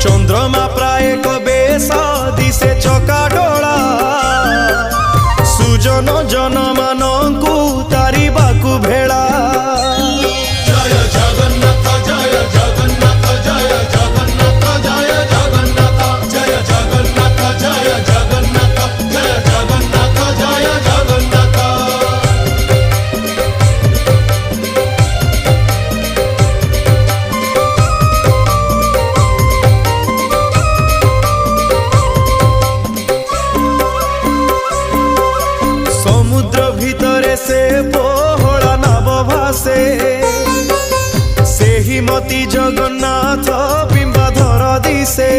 चंद्रमा प्राय बेश दिशे चका डोला सुजन जन मानू तारिबाकू भेड़ा। जय जगन्नाथ जय जगन्नाथ जय जगन्नाथ जय जगन्नाथ जय जगन्नाथ जय जगन्नाथ जय जगन्नाथ जय जगन्नाथ। समुद्र भितरे से पोहला नव भासे से ही मती जगन्नाथ बिंबाधर दिशे।